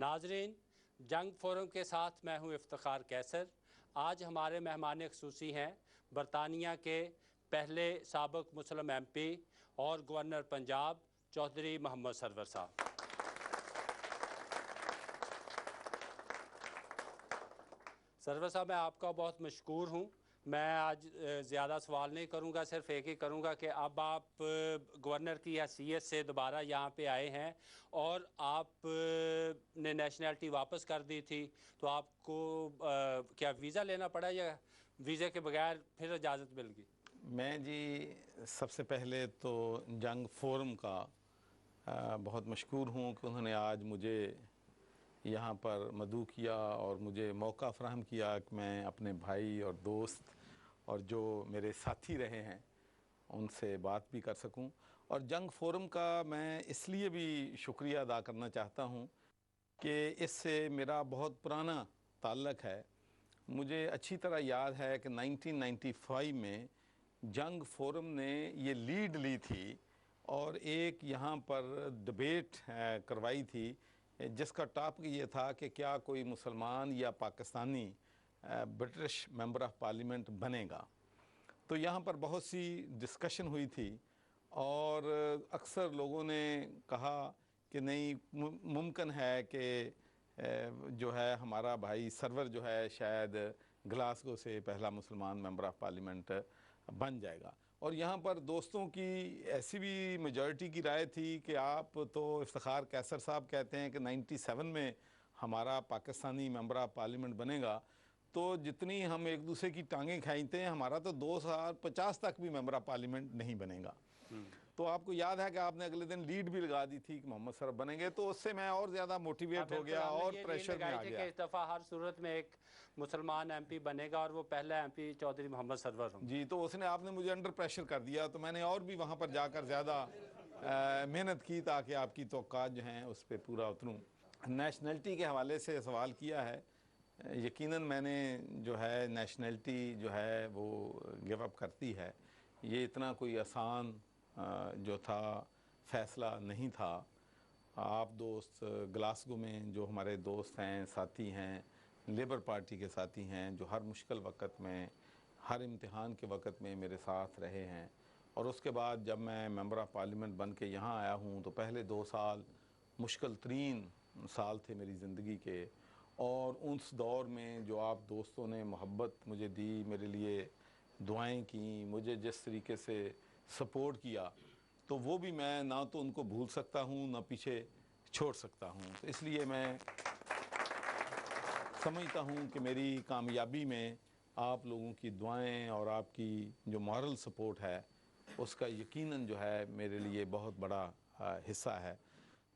नाजरीन, जंग फोरम के साथ मैं हूँ इफ्तिखार कैसर। आज हमारे मेहमान ख़ुसूसी हैं बरतानिया के पहले साबिक़ मुस्लिम MP और गवर्नर पंजाब चौधरी मोहम्मद सरवर साहब। सरवर साहब, मैं आपका बहुत मशकूर हूँ। मैं आज ज़्यादा सवाल नहीं करूँगा, सिर्फ एक ही करूँगा कि अब आप गवर्नर की हैसियत से दोबारा यहाँ पे आए हैं और आप ने नेशनलिटी वापस कर दी थी, तो आपको क्या वीज़ा लेना पड़ा या वीज़े के बगैर फिर इजाज़त मिल गई? मैं जी सबसे पहले तो जंग फोरम का बहुत मशकूर हूँ कि उन्होंने आज मुझे यहाँ पर मदऊ किया और मुझे मौका फ़राहम किया कि मैं अपने भाई और दोस्त और जो मेरे साथी रहे हैं उनसे बात भी कर सकूं। और जंग फोरम का मैं इसलिए भी शुक्रिया अदा करना चाहता हूं कि इससे मेरा बहुत पुराना ताल्लुक़ है। मुझे अच्छी तरह याद है कि 1995 में जंग फोरम ने ये लीड ली थी और एक यहाँ पर डिबेट करवाई थी जिसका टॉपिक ये था कि क्या कोई मुसलमान या Pakistani British member of parliament बनेगा। तो यहाँ पर बहुत सी डिस्कशन हुई थी और अक्सर लोगों ने कहा कि नहीं, मुमकिन है कि जो है हमारा भाई सरवर जो है शायद ग्लासगो से पहला मुसलमान मेंबर ऑफ़ पार्लियामेंट बन जाएगा। और यहाँ पर दोस्तों की ऐसी भी मेजॉरिटी की राय थी कि आप तो इफ्तिखार कैसर साहब कहते हैं कि 97 में हमारा पाकिस्तानी मेंबर ऑफ़ पार्लियामेंट बनेगा, तो जितनी हम एक दूसरे की टांगें खींचते हैं हमारा तो 2050 तक भी मेंबर ऑफ़ पार्लियामेंट नहीं बनेगा। तो आपको याद है कि आपने अगले दिन लीड भी लगा दी थी कि मोहम्मद सरवर बनेंगे, तो उससे मैं और ज़्यादा मोटिवेट हो गया और प्रेशर में आ गया। इस दफ़ा हर सूरत में एक मुसलमान MP बनेगा और वो पहला MP चौधरी मोहम्मद सरवर होंगे। जी, तो उसने आपने मुझे अंडर प्रेशर कर दिया, तो मैंने और भी वहाँ पर जाकर ज़्यादा मेहनत की ताकि आपकी तवक्कात जो हैं उस पर पूरा उतरूँ। नेशनलिटी के हवाले से सवाल किया है, यकीनन मैंने जो है नेशनलिटी जो है वो गिव अप करती है। ये इतना कोई आसान जो था फ़ैसला नहीं था। आप दोस्त ग्लासगो में जो हमारे दोस्त हैं, साथी हैं, लेबर पार्टी के साथी हैं, जो हर मुश्किल वक़्त में, हर इम्तिहान के वक़्त में मेरे साथ रहे हैं, और उसके बाद जब मैं मेंबर ऑफ़ पार्लियामेंट बन के यहाँ आया हूँ तो पहले 2 साल मुश्किल तरीन साल थे मेरी ज़िंदगी के। और उस दौर में जो आप दोस्तों ने मोहब्बत मुझे दी, मेरे लिए दुआएं की, मुझे जिस तरीके से सपोर्ट किया, तो वो भी मैं ना तो उनको भूल सकता हूँ ना पीछे छोड़ सकता हूँ। तो इसलिए मैं समझता हूँ कि मेरी कामयाबी में आप लोगों की दुआएं और आपकी जो मॉरल सपोर्ट है उसका यकीनन जो है मेरे लिए बहुत बड़ा हिस्सा है।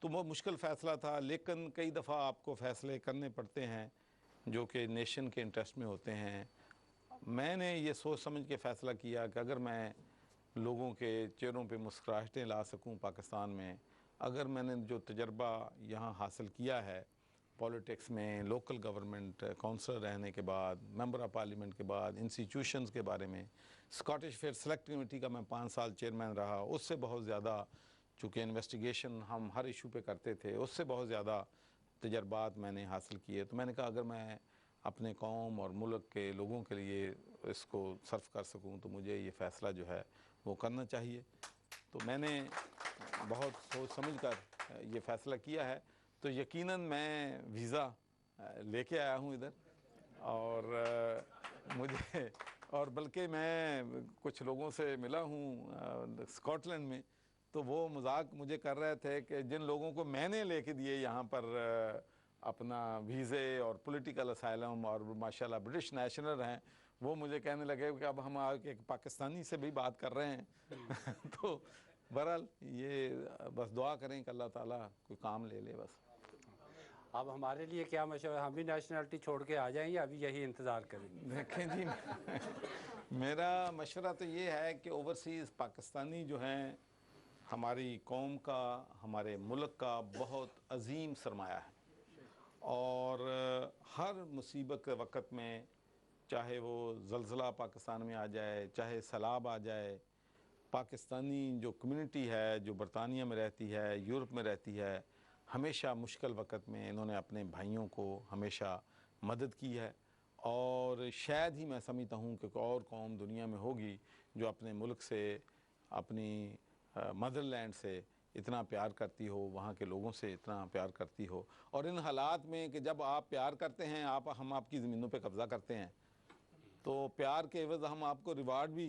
तो वो मुश्किल फ़ैसला था, लेकिन कई दफ़ा आपको फ़ैसले करने पड़ते हैं जो कि नेशन के इंटरेस्ट में होते हैं। मैंने ये सोच समझ के फ़ैसला किया कि अगर मैं लोगों के चेहरों पे मुस्कुराहटें ला सकूं पाकिस्तान में, अगर मैंने जो तजर्बा यहाँ हासिल किया है पॉलिटिक्स में, लोकल गवर्नमेंट काउंसलर रहने के बाद, मेंबर ऑफ़ पार्लियामेंट के बाद, इंस्टीट्यूशंस के बारे में, स्कॉटिश फेयर सेलेक्ट कमेटी का मैं 5 साल चेयरमैन रहा, उससे बहुत ज़्यादा, चूँकि इन्वेस्टिगेशन हम हर इशू पे करते थे, उससे बहुत ज़्यादा तजर्बात मैंने हासिल किए। तो मैंने कहा अगर मैं अपने कौम और मुल्क के लोगों के लिए इसको सर्व कर सकूं तो मुझे ये फ़ैसला जो है वो करना चाहिए। तो मैंने बहुत सोच समझ कर ये फ़ैसला किया है। तो यकीनन मैं वीज़ा लेके आया हूँ इधर, और मुझे और बल्कि मैं कुछ लोगों से मिला हूँ स्कॉटलैंड में, तो वो मजाक मुझे कर रहे थे कि जिन लोगों को मैंने लेके दिए यहाँ पर अपना वीज़े और पॉलिटिकल असाइलम और माशाल्लाह ब्रिटिश नेशनल हैं, वो मुझे कहने लगे कि अब हम आके एक पाकिस्तानी से भी बात कर रहे हैं। तो बहरहाल ये बस दुआ करें कि अल्लाह ताला कोई काम ले ले बस। अब हमारे लिए क्या मशवरा, हम भी नेशनलिटी छोड़ के आ जाएंगे, अभी यही इंतज़ार करेंगे? देखें जी, मेरा मशवरा तो ये है कि ओवरसीज़ पाकिस्तानी जो हैं हमारी कौम का, हमारे मुल्क का बहुत अजीम सरमाया है, और हर मुसीबत के वक़्त में, चाहे वो ज़लज़ला पाकिस्तान में आ जाए, चाहे सैलाब आ जाए, पाकिस्तानी जो कम्युनिटी है जो बरतानिया में रहती है, यूरोप में रहती है, हमेशा मुश्किल वक़्त में इन्होंने अपने भाइयों को हमेशा मदद की है, और शायद ही मैं समझता हूँ कि कोई और कौम दुनिया में होगी जो अपने मुल्क से, अपनी मदरलैंड से इतना प्यार करती हो, वहाँ के लोगों से इतना प्यार करती हो। और इन हालात में कि जब आप प्यार करते हैं, हम आपकी ज़मीनों पे कब्ज़ा करते हैं, तो प्यार के एवज़ हम आपको रिवार्ड भी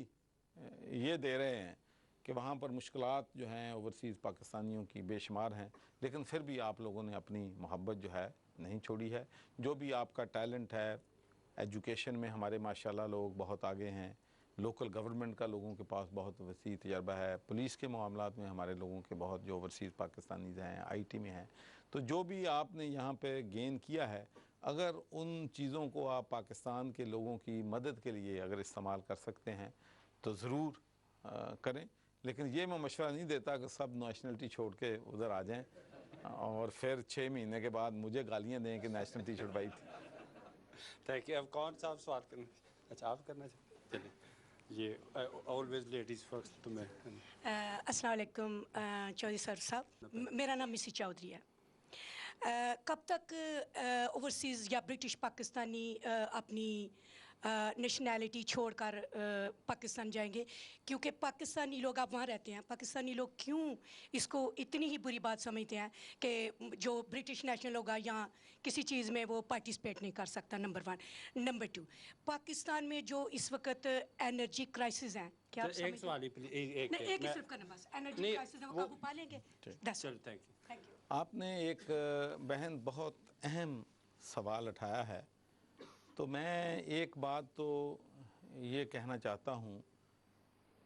ये दे रहे हैं कि वहाँ पर मुश्किलात जो हैं ओवरसीज़ पाकिस्तानियों की बेशुमार हैं, लेकिन फिर भी आप लोगों ने अपनी मोहब्बत जो है नहीं छोड़ी है। जो भी आपका टैलेंट है, एजुकेशन में हमारे माशाल्लाह लोग बहुत आगे हैं, लोकल गवर्नमेंट का लोगों के पास बहुत वसी तजर्बा है, पुलिस के मामलात में हमारे लोगों के बहुत जो ओवरसीज़ पाकिस्तानीज़ हैं, आईटी में हैं, तो जो भी आपने यहाँ पे गेन किया है, अगर उन चीज़ों को आप पाकिस्तान के लोगों की मदद के लिए अगर इस्तेमाल कर सकते हैं तो ज़रूर करें। लेकिन ये मैं मशवरा नहीं देता कि सब नेशनलिटी छोड़ के उधर आ जाएं और फिर 6 महीने के बाद मुझे गालियाँ दें कि नेशनलिटी छुड़वाई थी। Thank you. अब कौन सा आप सवाल करना? अच्छा, आप करना चाहते? चलिए, ये ऑलवेज लेडीज़ फर्स्ट। तो मैं अस्सलाम वालेकुम चौधरी सर साहब, मेरा नाम मिसी चौधरी है। कब तक ओवरसीज़ या ब्रिटिश पाकिस्तानी अपनी नेशनैलिटी छोड़कर पाकिस्तान जाएंगे? क्योंकि पाकिस्तानी लोग आप वहाँ रहते हैं, पाकिस्तानी लोग क्यों इसको इतनी ही बुरी बात समझते हैं कि जो ब्रिटिश नेशनल होगा यहाँ किसी चीज़ में वो पार्टिसिपेट नहीं कर सकता? नंबर 1। नंबर 2, पाकिस्तान में जो इस वक्त एनर्जी क्राइसिस हैं, क्या आप एक सवाल ही प्लीज, एक नहीं, एक ही सिर्फ करना बस, एनर्जी क्राइसिस है, वो काबू पा लेंगे? चलो, थैंक यू। Thank you. आपने एक बहन बहुत अहम सवाल उठाया है, तो मैं एक बात तो ये कहना चाहता हूँ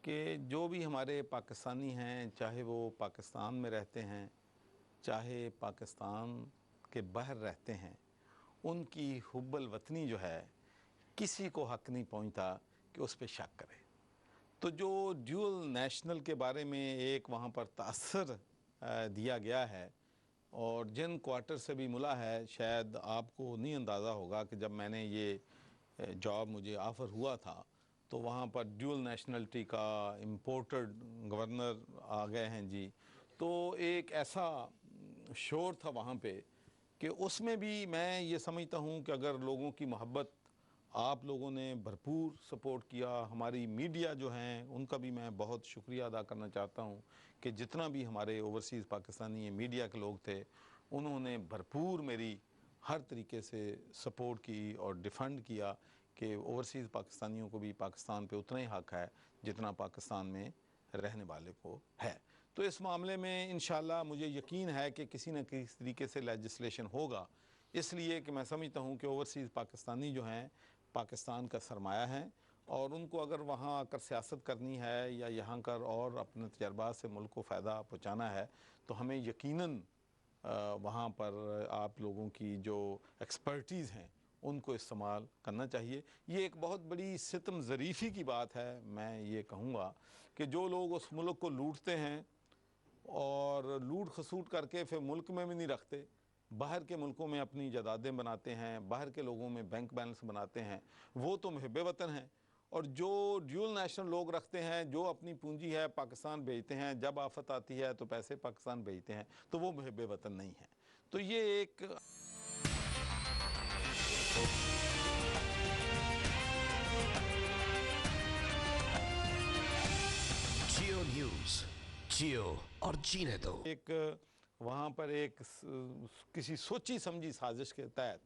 कि जो भी हमारे पाकिस्तानी हैं, चाहे वो पाकिस्तान में रहते हैं, चाहे पाकिस्तान के बाहर रहते हैं, उनकी हुब्बल वतनी जो है किसी को हक नहीं पहुँचता कि उस पर शक करे। तो जो ड्यूअल नेशनल के बारे में एक वहाँ पर तासर दिया गया है, और जिन क्वार्टर से भी मिला है, शायद आपको नहीं अंदाज़ा होगा कि जब मैंने ये जॉब मुझे ऑफ़र हुआ था तो वहाँ पर ड्यूअल नेशनलिटी का इम्पोर्टेड गवर्नर आ गए हैं जी। तो एक ऐसा शोर था वहाँ पे कि उसमें भी मैं ये समझता हूँ कि अगर लोगों की मोहब्बत, आप लोगों ने भरपूर सपोर्ट किया, हमारी मीडिया जो हैं उनका भी मैं बहुत शुक्रिया अदा करना चाहता हूँ कि जितना भी हमारे ओवरसीज़ पाकिस्तानी मीडिया के लोग थे, उन्होंने भरपूर मेरी हर तरीके से सपोर्ट की और डिफेंड किया कि ओवरसीज़ पाकिस्तानियों को भी पाकिस्तान पे उतना ही हक है जितना पाकिस्तान में रहने वाले को है। तो इस मामले में इंशाल्लाह मुझे यकीन है कि किसी न किसी तरीके से लेजिस्लेशन होगा, इसलिए कि मैं समझता हूँ कि ओवरसीज़ पाकिस्तानी जो हैं पाकिस्तान का सरमाया है, और उनको अगर वहाँ आकर सियासत करनी है या यहाँ कर और अपने तजर्बा से मुल्क को फ़ायदा पहुँचाना है, तो हमें यकीनन वहाँ पर आप लोगों की जो एक्सपर्टीज़ हैं उनको इस्तेमाल करना चाहिए। ये एक बहुत बड़ी सितम ज़रीफ़ी की बात है, मैं ये कहूँगा कि जो लोग उस मुल्क को लूटते हैं और लूट खसूट करके फिर मुल्क में भी नहीं रखते, बाहर के मुल्कों में अपनी जायदादें बनाते हैं, बाहर के लोगों में बैंक बैलेंस बनाते हैं, वो तो मुहिब्बे वतन हैं। और जो ड्यूअल नेशनल लोग रखते हैं, जो अपनी पूंजी है पाकिस्तान भेजते हैं, जब आफत आती है तो पैसे पाकिस्तान भेजते हैं, तो वो मुहिब्बे वतन नहीं है। तो ये एक जियो न्यूज़, जियो और जीने दो। वहाँ पर एक किसी सोची समझी साजिश के तहत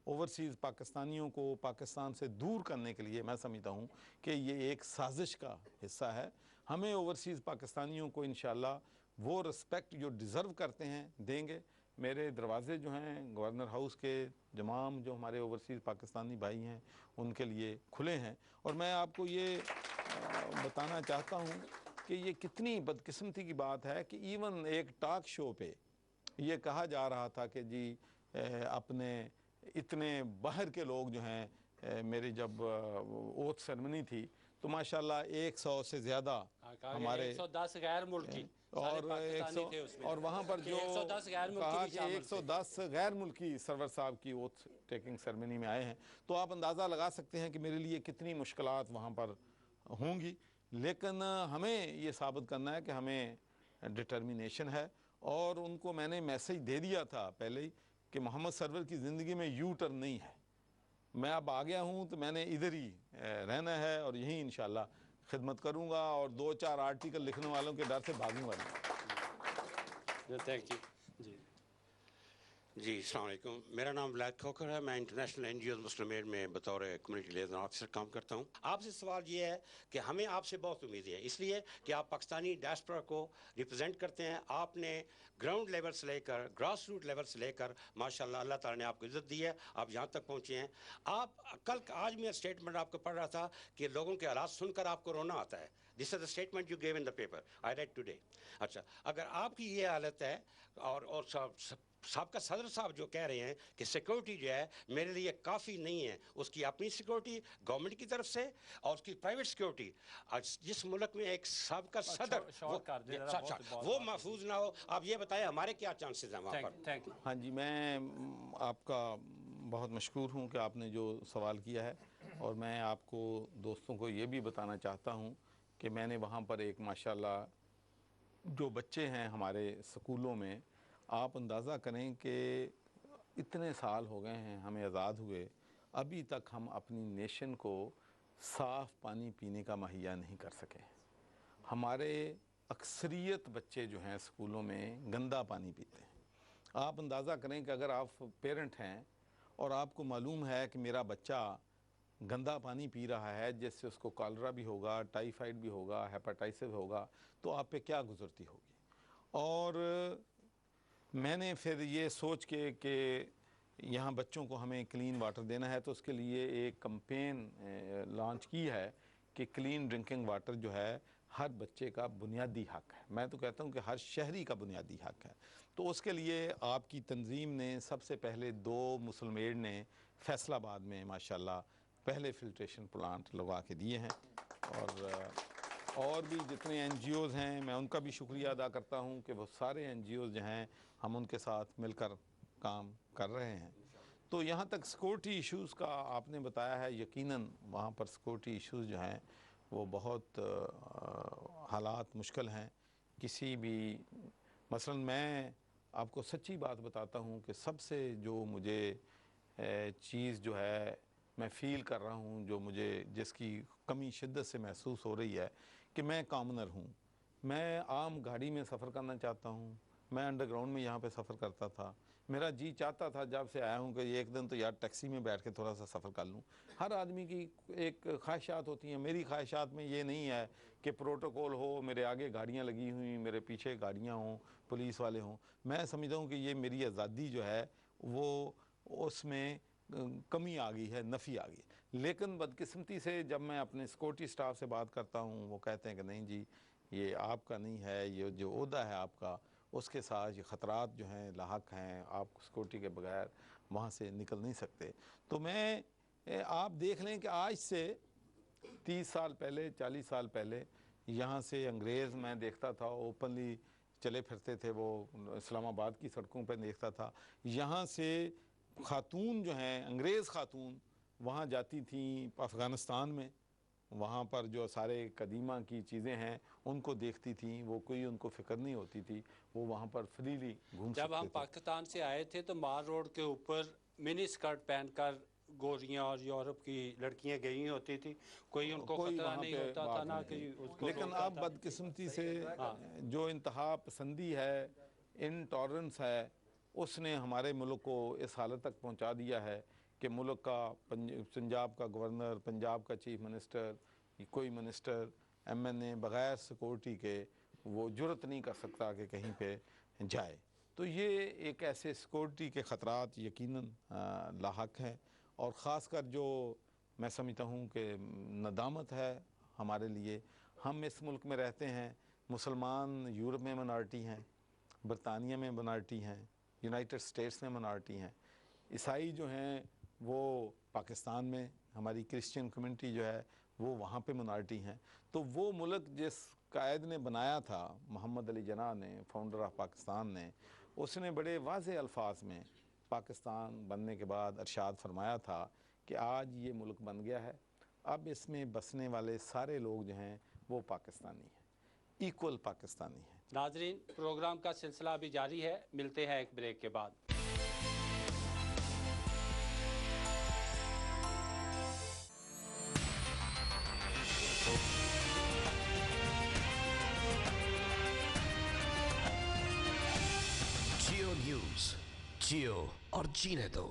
ओवरसीज़ पाकिस्तानियों को पाकिस्तान से दूर करने के लिए मैं समझता हूँ कि ये एक साजिश का हिस्सा है। हमें ओवरसीज़ पाकिस्तानियों को इंशाल्लाह वो रिस्पेक्ट जो डिज़र्व करते हैं देंगे। मेरे दरवाज़े जो हैं गवर्नर हाउस के तमाम जो हमारे ओवरसीज़ पाकिस्तानी भाई हैं उनके लिए खुले हैं। और मैं आपको ये बताना चाहता हूँ कि ये कितनी बदकिस्मती की बात है कि इवन एक टॉक शो पे ये कहा जा रहा था कि जी अपने इतने बाहर के लोग जो हैं, मेरी जब ओथ सेरेमनी थी तो माशाल्लाह 100 से ज़्यादा हमारे 110 गैर मुल्की और वहाँ पर जो 110 गैर कहा मुल्की कि 110 गैर मुल्की सरवर साहब की ओथ टेकिंग सेरेमनी में आए हैं, तो आप अंदाज़ा लगा सकते हैं कि मेरे लिए कितनी मुश्किलात वहाँ पर होंगी। लेकिन हमें ये साबित करना है कि हमें डिटर्मिनेशन है और उनको मैंने मैसेज दे दिया था पहले ही कि मोहम्मद सरवर की ज़िंदगी में यू टर्न नहीं है। मैं अब आ गया हूँ तो मैंने इधर ही रहना है और यहीं इंशाल्लाह खिदमत करूँगा और 2-4 आर्टिकल लिखने वालों के डर से भागूंगा नहीं। थैंक यू जी। जी अस्सलाम वालेकुम, मेरा नाम ब्लैक खोकर है। मैं इंटरनेशनल एनजीओ मुस्लिम एड में बतौर कम्युनिटी लिएजन ऑफिसर काम करता हूँ। आपसे सवाल ये है कि हमें आपसे बहुत उम्मीद है, इसलिए कि आप पाकिस्तानी डायस्पोरा को रिप्रेजेंट करते हैं। आपने ग्राउंड लेवल से लेकर ग्रास रूट लेवल से लेकर माशाल्लाह अल्लाह ताला ने आपको इज़्ज़त दी है, आप यहाँ तक पहुँचे हैं। आप आज मैं स्टेटमेंट आपको पढ़ रहा था कि लोगों के हालात सुनकर आपको रोना आता है। This is the statement you gave in the paper, I read today. अच्छा, अगर आपकी ये हालत है और साहब का सदर साहब जो कह रहे हैं कि सिक्योरिटी जो है मेरे लिए काफ़ी नहीं है, उसकी अपनी सिक्योरिटी गवर्नमेंट की तरफ से और उसकी प्राइवेट सिक्योरिटी, जिस मुल्क में एक सबका सदर वो महफूज ना हो, आप ये बताएं हमारे क्या चांसेस हैं वहाँ पर। Thank you. हाँ जी, मैं आपका बहुत मशकूर हूँ कि आपने जो सवाल किया है, और मैं आपको दोस्तों को ये भी बताना चाहता हूँ कि मैंने वहाँ पर एक माशाल्लाह जो बच्चे हैं हमारे स्कूलों में, आप अंदाज़ा करें कि इतने साल हो गए हैं हमें आज़ाद हुए, अभी तक हम अपनी नेशन को साफ़ पानी पीने का मुहैया नहीं कर सके। हमारे अक्सरियत बच्चे जो हैं स्कूलों में गंदा पानी पीते हैं। आप अंदाज़ा करें कि अगर आप पेरेंट हैं और आपको मालूम है कि मेरा बच्चा गंदा पानी पी रहा है जिससे उसको कॉलरा भी होगा, टाइफाइड भी होगा, हेपेटाइटिस होगा, तो आप पे क्या गुजरती होगी। और मैंने फिर ये सोच के कि यहाँ बच्चों को हमें क्लीन वाटर देना है, तो उसके लिए एक कैंपेन लॉन्च की है कि क्लीन ड्रिंकिंग वाटर जो है हर बच्चे का बुनियादी हक है। मैं तो कहता हूँ कि हर शहरी का बुनियादी हक है। तो उसके लिए आपकी तंजीम ने सबसे पहले 2 मुस्लिम एड ने फैसलाबाद में माशाल्लाह पहले फ़िल्ट्रेशन प्लांट लगवा के दिए हैं, और भी जितने एनजीओज़ हैं मैं उनका भी शुक्रिया अदा करता हूँ कि वो सारे एनजीओज़ जो हैं हम उनके साथ मिलकर काम कर रहे हैं। तो यहाँ तक सिक्योरिटी इश्यूज़ का आपने बताया है, यकीनन वहाँ पर सिक्योरिटी इश्यूज़ जो हैं वो बहुत हालात मुश्किल हैं। किसी भी मसलन मैं आपको सच्ची बात बताता हूँ कि सबसे जो मुझे चीज़ जो है मैं फ़ील कर रहा हूँ, जो मुझे जिसकी कमी शिद्दत से महसूस हो रही है कि मैं कॉमनर हूँ। मैं आम गाड़ी में सफ़र करना चाहता हूँ, मैं अंडरग्राउंड में यहाँ पे सफ़र करता था। मेरा जी चाहता था जब से आया हूँ कि एक दिन तो यार टैक्सी में बैठ के थोड़ा सा सफ़र कर लूँ। हर आदमी की एक ख्वाहिशात होती हैं। मेरी ख्वाहिशात में ये नहीं है कि प्रोटोकॉल हो, मेरे आगे गाड़ियाँ लगी हुई, मेरे पीछे गाड़ियाँ हों, पुलिस वाले हों। मैं समझता हूँ कि ये मेरी आज़ादी जो है वो उसमें कमी आ गई है, नफ़ी आ गई। लेकिन बदकिस्मती से जब मैं अपने सिक्योरिटी स्टाफ से बात करता हूँ, वो कहते हैं कि नहीं जी, ये आपका नहीं है, ये जो ओहदा है आपका, उसके साथ ये ख़तरात जो हैं लाहक हैं, आप सिक्योरिटी के बगैर वहाँ से निकल नहीं सकते। तो मैं आप देख लें कि आज से 30 साल पहले, 40 साल पहले यहाँ से अंग्रेज़ मैं देखता था ओपनली चले फिरते थे, वो इस्लामाबाद की सड़कों पर देखता था। यहाँ से खातून जो हैं, अंग्रेज़ खातून वहाँ जाती थीं अफ़गानिस्तान में, वहाँ पर जो सारे कदीमा की चीज़ें हैं उनको देखती थीं, वो कोई उनको फ़िक्र नहीं होती थी, वो वहाँ पर फ्रीली घूम सकते थे। जब हम पाकिस्तान से आए थे तो माल रोड के ऊपर मिनी स्कर्ट पहनकर गोरियां और यूरोप की लड़कियां गई होती थी, कोई उनको खतरा नहीं होता था ना कि उसको। लेकिन अब बदकिस्मती से जो इंतहा पसंदी है, इनटॉलरेंस है, उसने हमारे मुल्क को इस हालत तक पहुंचा दिया है कि मुल्क का पंजाब का गवर्नर, पंजाब का चीफ मिनिस्टर, कोई मिनिस्टर एमएनए बग़ैर सिक्योरिटी के वो जुर्रत नहीं कर सकता कि कहीं पे जाए। तो ये एक ऐसे सिक्योरिटी के ख़तरात यकीनन लाहक हैं, और ख़ासकर जो मैं समझता हूँ कि नदामत है हमारे लिए। हम इस मुल्क में रहते हैं, मुसलमान यूरोप में मिनॉरिटी हैं, बरतानिया में मिनॉरिटी हैं, यूनाइटेड स्टेट्स में मिनॉरिटी हैं, ईसाई जो हैं वो पाकिस्तान में, हमारी क्रिश्चियन कम्युनिटी जो है वो वहाँ पे मिनॉरिटी हैं। तो वो मुल्क जिस कायद ने बनाया था, मोहम्मद अली जिन्ना ने, फाउंडर ऑफ पाकिस्तान ने, उसने बड़े वाज़ेह अल्फाज में पाकिस्तान बनने के बाद अरशाद फरमाया था कि आज ये मुल्क बन गया है, अब इसमें बसने वाले सारे लोग जो हैं वो पाकिस्तानी हैं। इक्वल पाकिस्तानी हैं। नाजरीन, प्रोग्राम का सिलसिला अभी जारी है, मिलते हैं एक ब्रेक के बाद। जियो न्यूज, जियो और जीने दो।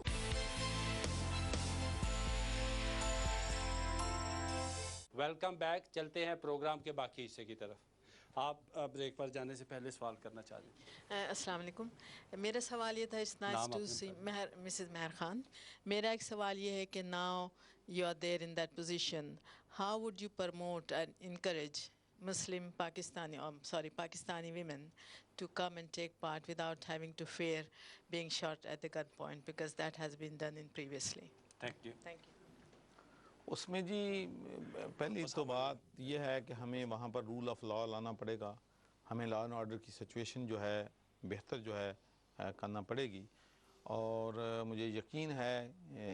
Welcome back. चलते हैं प्रोग्राम के बाकी हिस्से की तरफ। आप ब्रेक पर जाने से पहले सवाल करना चाह रहे हैं। अस्सलाम वालेकुम। मेरा सवाल ये था, इट्स नाइस नाम टू अपने सी मिसेस मेहर खान। मेरा एक सवाल ये है कि now you are there in that position, how would you promote and encourage Muslim Pakistani women to come and take part without having to fear being shot at the gunpoint, because that has been done in previously. Thank you. Thank you. उसमें जी पहली तो बात यह है कि हमें वहाँ पर रूल ऑफ लॉ लाना पड़ेगा, हमें लॉ एंड ऑर्डर की सिचुएशन जो है बेहतर जो है करना पड़ेगी। और मुझे यकीन है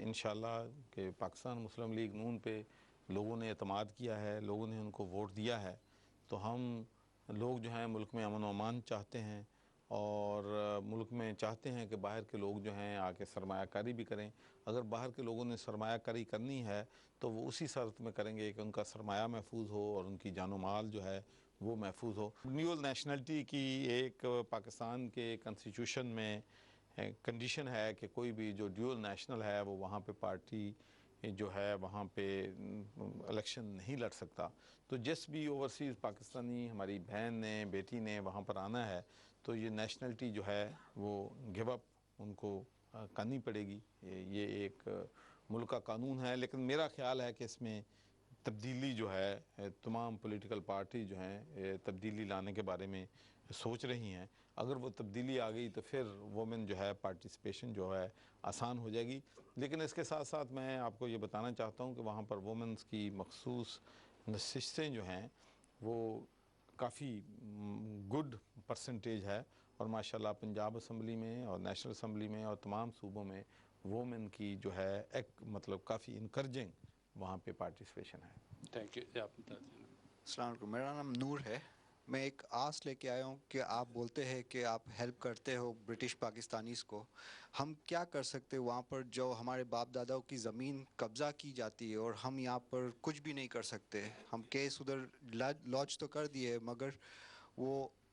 इंशाल्लाह कि पाकिस्तान मुस्लिम लीग नून पे लोगों ने एतमाद किया है, लोगों ने उनको वोट दिया है, तो हम लोग जो हैं मुल्क में अमन व अमान चाहते हैं और मुल्क में चाहते हैं कि बाहर के लोग जो हैं आके सरमायाकारी भी करें। अगर बाहर के लोगों ने सरमायाकारी करनी है तो वो उसी शर्त में करेंगे कि उनका सरमाया महफूज हो और उनकी जानो माल जो है वो महफूज हो। ड्यूअल नेशनलिटी की एक पाकिस्तान के कॉन्स्टिट्यूशन में कंडीशन है कि कोई भी जो ड्यूअल नेशनल है वो वहाँ पे पार्टी जो है वहाँ पे इलेक्शन नहीं लड़ सकता। तो जिस भी ओवरसीज़ पाकिस्तानी हमारी बहन ने बेटी ने वहाँ पर आना है तो ये नेशनलिटी जो है वो गिव अप उनको करनी पड़ेगी। ये एक मुल्क का कानून है, लेकिन मेरा ख्याल है कि इसमें तब्दीली जो है तमाम पॉलिटिकल पार्टी जो हैं तब्दीली लाने के बारे में सोच रही हैं। अगर वो तब्दीली आ गई तो फिर वोमेन जो है पार्टिसिपेशन जो है आसान हो जाएगी। लेकिन इसके साथ साथ मैं आपको ये बताना चाहता हूँ कि वहाँ पर वोमेंस की मखसूस नशिस्तें जो हैं वो काफ़ी गुड परसेंटेज है और माशाल्लाह पंजाब असम्बली में और नेशनल असम्बली में और तमाम सूबों में वोमेन की जो है एक मतलब काफ़ी इनकरेजिंग वहाँ पे पार्टिसिपेशन है। Thank you. अस्सलाम वालेकुम, मेरा नाम नूर है। मैं एक आस लेके आया हूँ कि आप बोलते हैं कि आप हेल्प करते हो ब्रिटिश पाकिस्तानीज़ को। हम क्या कर सकते हैं वहाँ पर जो हमारे बाप दादाओं की ज़मीन कब्ज़ा की जाती है और हम यहाँ पर कुछ भी नहीं कर सकते। हम केस उधर लॉन्च तो कर दिए मगर वो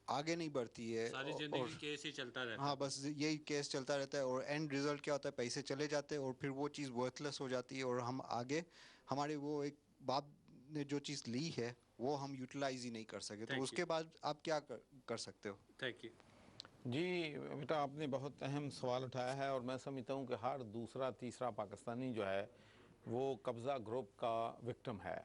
आगे नहीं बढ़ती है सारी जिंदगी केस ही चलता रहता है। हाँ, बस यही केस चलता रहता है और एंड रिज़ल्ट क्या होता है, पैसे चले जाते हैं और फिर वो चीज़ वर्थलेस हो जाती है और हम आगे हमारे वो एक बाप ने जो चीज़ ली है वो हम यूटिलाइज ही नहीं कर सके। तो उसके बाद आप क्या कर सकते हो? थैंक यू जी बेटा, आपने बहुत अहम सवाल उठाया है और मैं समझता हूँ कि हर दूसरा तीसरा पाकिस्तानी जो है वो कब्ज़ा ग्रुप का विक्टिम है।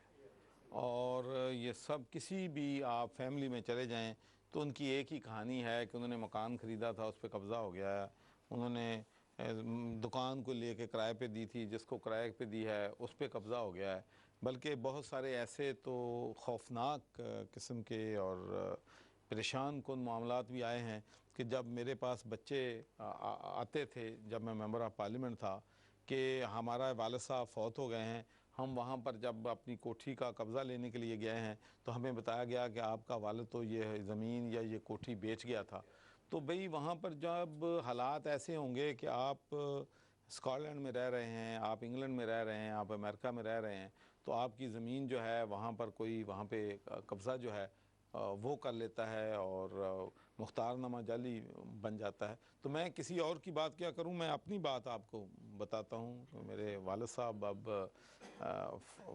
और ये सब किसी भी आप फैमिली में चले जाएं तो उनकी एक ही कहानी है कि उन्होंने मकान ख़रीदा था, उस पर कब्ज़ा हो गया है। उन्होंने दुकान को लेके किराए पे दी थी, जिसको किराए पे दी है उस पर कब्ज़ा हो गया है। बल्कि बहुत सारे ऐसे तो खौफनाक किस्म के और परेशान कुन मामलात भी आए हैं कि जब मेरे पास बच्चे आते थे, जब मैं मेंबर ऑफ़ पार्लियामेंट था, कि हमारा वालिद साहब फौत हो गए हैं। हम वहाँ पर जब अपनी कोठी का कब्ज़ा लेने के लिए गए हैं तो हमें बताया गया कि आपका वालिद तो ये ज़मीन या ये कोठी बेच गया था। तो भाई वहाँ पर जब हालात ऐसे होंगे कि आप स्कॉटलैंड में रह रहे हैं, आप इंग्लैंड में रह रहे हैं, आप अमेरिका में रह रहे हैं, तो आपकी ज़मीन जो है वहाँ पर कोई वहाँ पे कब्ज़ा जो है वो कर लेता है और मुख्तारनामा जाली बन जाता है। तो मैं किसी और की बात क्या करूं, मैं अपनी बात आपको बताता हूं। मेरे वालिद साहब अब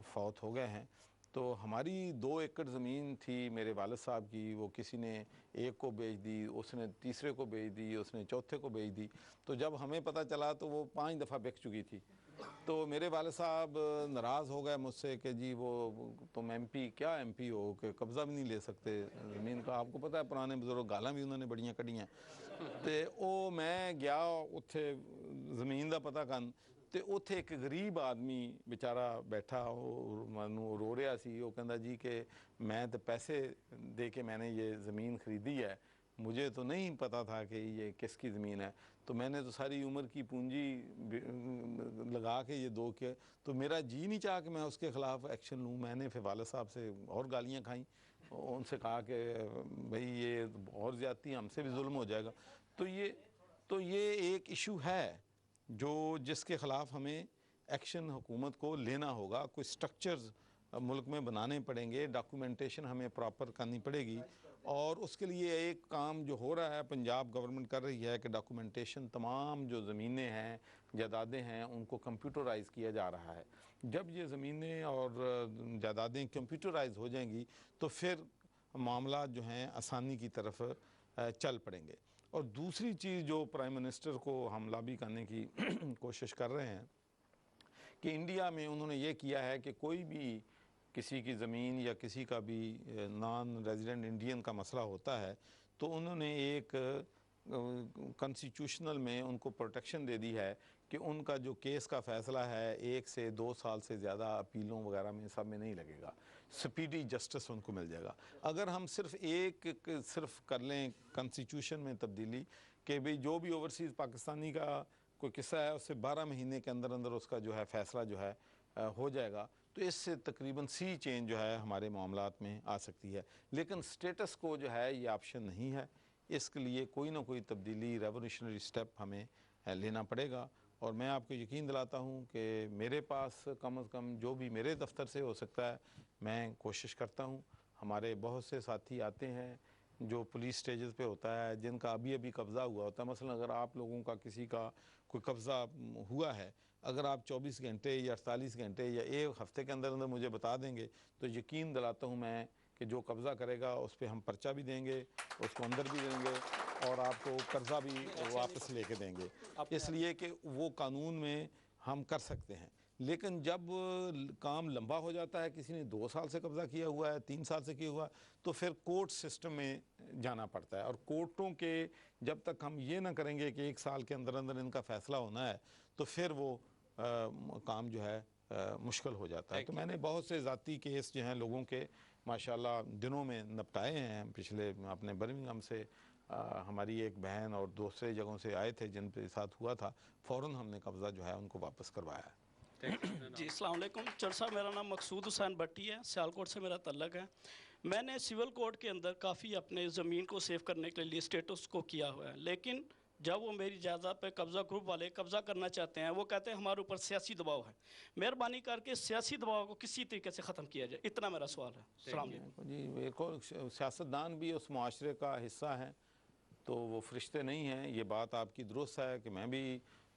फौत हो गए हैं, तो हमारी 2 एकड़ ज़मीन थी मेरे वालिद साहब की, वो किसी ने एक को बेच दी, उसने तीसरे को बेच दी, उसने चौथे को बेच दी। तो जब हमें पता चला तो वो 5 दफ़ा बिक चुकी थी। तो मेरे वालिद साहब नाराज़ हो गए मुझसे कि जी वो तुम एमपी क्या एमपी हो कि कब्ज़ा भी नहीं ले सकते ज़मीन का। आपको पता है पुराने बुजुर्ग गालां भी उन्होंने बड़ियां कढ़ियां। तो वो मैं गया उत्थे ज़मीन का पता करन, तो उत्थे एक गरीब आदमी बेचारा बैठा और मैनू रो रहा सी। वो कहता जी कि मैं तो पैसे दे के मैंने ये ज़मीन ख़रीदी है, मुझे तो नहीं पता था कि ये किसकी ज़मीन है। तो मैंने तो सारी उम्र की पूंजी लगा के ये दो के, तो मेरा जी नहीं चाहा कि मैं उसके ख़िलाफ़ एक्शन लूँ। मैंने फिर वालिद साहब से और गालियाँ खाई उनसे कहा कि भाई ये और ज़्यादती, हमसे भी जुल्म हो जाएगा। तो ये एक इशू है जो जिसके ख़िलाफ़ हमें एक्शन हुकूमत को लेना होगा। कोई स्ट्रक्चर्स मुल्क में बनाने पड़ेंगे, डॉक्यूमेंटेशन हमें प्रॉपर करनी पड़ेगी, और उसके लिए एक काम जो हो रहा है पंजाब गवर्नमेंट कर रही है कि डॉक्यूमेंटेशन तमाम जो ज़मीनें हैं, जायदादें हैं, उनको कंप्यूटराइज़ किया जा रहा है। जब ये ज़मीनें और जायदादें कंप्यूटराइज़ हो जाएंगी तो फिर मामला जो हैं आसानी की तरफ चल पड़ेंगे। और दूसरी चीज़ जो प्राइम मिनिस्टर को हम लॉबी करने की कोशिश कर रहे हैं कि इंडिया में उन्होंने ये किया है कि कोई भी किसी की ज़मीन या किसी का भी नॉन रेजिडेंट इंडियन का मसला होता है तो उन्होंने एक कॉन्स्टिट्यूशनल में उनको प्रोटेक्शन दे दी है कि उनका जो केस का फ़ैसला है 1 से 2 साल से ज़्यादा अपीलों वगैरह में सब में नहीं लगेगा, स्पीडी जस्टिस उनको मिल जाएगा। अगर हम सिर्फ कर लें कॉन्स्टिट्यूशन में तब्दीली कि भाई जो भी ओवरसीज़ पाकिस्तानी का कोई किस्सा है उससे 12 महीने के अंदर अंदर उसका जो है फ़ैसला जो है हो जाएगा, तो इससे तकरीबन सी चेंज जो है हमारे मामलात में आ सकती है। लेकिन स्टेटस को जो है ये ऑप्शन नहीं है, इसके लिए कोई ना कोई तब्दीली, रेवोल्यूशनरी स्टेप हमें लेना पड़ेगा। और मैं आपको यकीन दिलाता हूँ कि मेरे पास कम से कम जो भी मेरे दफ्तर से हो सकता है मैं कोशिश करता हूँ। हमारे बहुत से साथी आते हैं जो पुलिस स्टेजेस पे होता है, जिनका अभी अभी कब्ज़ा हुआ होता है। मसलन अगर आप लोगों का किसी का कोई कब्ज़ा हुआ है, अगर आप 24 घंटे या 48 घंटे या एक हफ़्ते के अंदर अंदर मुझे बता देंगे तो यकीन दिलाता हूँ मैं कि जो कब्ज़ा करेगा उस पर हम पर्चा भी देंगे, उसको अंदर भी देंगे और आपको कर्ज़ा भी वापस लेके देंगे, इसलिए कि वो कानून में हम कर सकते हैं। लेकिन जब काम लंबा हो जाता है, किसी ने 2 साल से कब्ज़ा किया हुआ है, 3 साल से किया हुआ है, तो फिर कोर्ट सिस्टम में जाना पड़ता है। और कोर्टों के जब तक हम ये ना करेंगे कि 1 साल के अंदर अंदर इनका फ़ैसला होना है, तो फिर वो काम जो है मुश्किल हो जाता है। तो मैंने बहुत से ज़ाती केस जो हैं लोगों के माशाल्लाह दिनों में निपटाए हैं। पिछले अपने बर्मिंघम से हमारी एक बहन और दूसरे जगहों से आए थे जिन के साथ हुआ था, फ़ौरन हमने कब्ज़ा जो है उनको वापस करवाया है। जी अस्सलाम वालेकुम चर साहब, मेरा नाम मकसूद हुसैन भट्टी है, सियालकोट से मेरा तल्लक है। मैंने सिविल कोर्ट के अंदर काफ़ी अपने ज़मीन को सेव करने के लिए स्टेटस को किया हुआ है, लेकिन जब वो मेरी जायदाद पे कब्ज़ा ग्रुप वाले कब्ज़ा करना चाहते हैं, वो कहते हैं हमारे ऊपर सियासी दबाव है। मेहरबानी करके सियासी दबाव को किसी तरीके से ख़त्म किया जाए, इतना मेरा सवाल है। अस्सलाम वालेकुम। जी मेरे को सियासतदान भी उस माशरे का हिस्सा हैं, तो वो फरिश्ते नहीं हैं। ये बात आपकी दुरुस्त है कि मैं भी